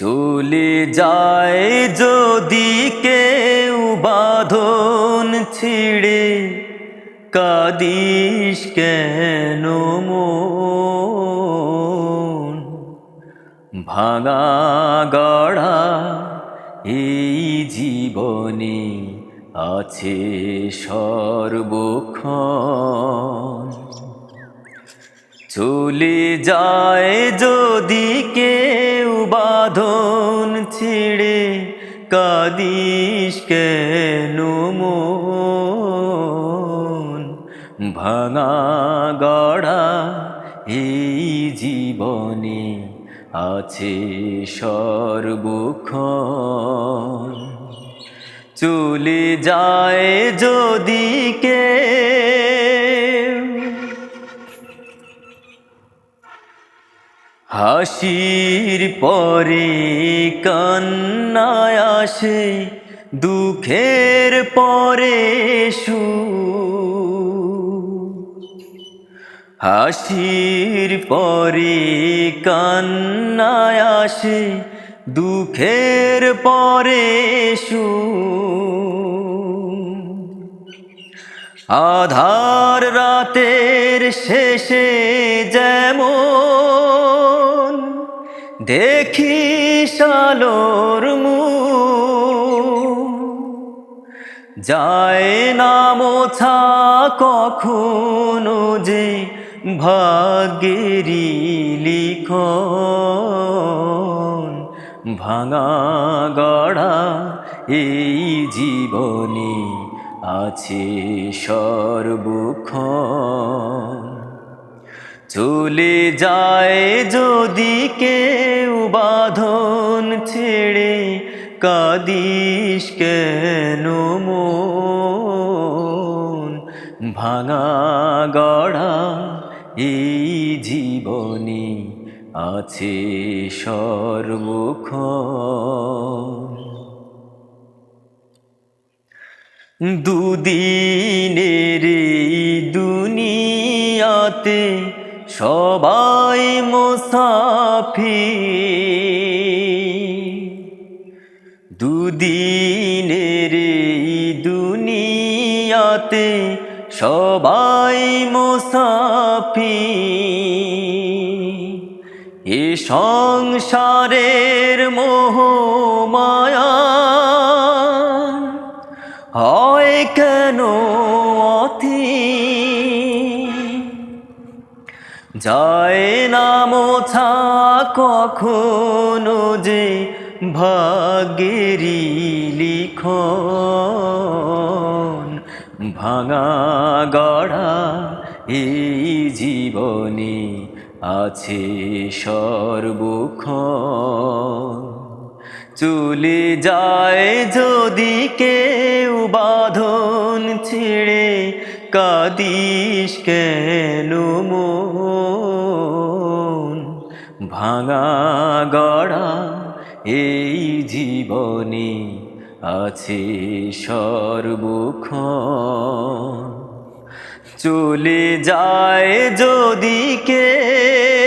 চলে যায় যদি কেউ বাঁধন ছিঁড়ে, কাঁদিস কেন মন? ভাঙা গড়া এই জীবনে আছে সর্বক্ষণ। চলে যায় যদি কেউ বাঁধন ছিঁড়ে, কাঁদিস কেন মন? ভাঙা গড়া এই জীবনে আছে সর্বক্ষণ। চলে যায় যদি কেউ, হাসির পরে কান্নায় আসে, দুঃখের পরে সুখ। হাসির পরে কান্নায় আসে, দুঃখের পরে সুখ। আধার রাতের শেষে যেমন দেখিস আলোর মুখ, যায় না মোছা কখনো যে ভাগ্যেরই লিখন। ভাঙা গড়া এই জীবনে আছে সর্বক্ষণ। চলে যায় যদি কেউ বাঁধন ছেড়ে, কাঁদিস কেন মন? ভাঙা গড়া এই জীবনে আছে সর্বক্ষণ। দুদিনের এই দুনিয়াতে সবাই মুসাফির। দুদিনের এই দুনিয়াতে সবাই মুসাফির। এ সংসারের মোহ মায়া হয় কেন অতীত? যায় না মোছা কখনো যে ভাগ্যেরই লিখন। ভাঙা গড়া এই জীবনে আছে সর্বক্ষণ। চলে যায় যদি কেউ বাঁধন ছিঁড়ে, কাঁদিস কেন মন? ভাঙা গড়া এই জীবনে আছে সর্বক্ষণ। চলে যায় যদি কেউ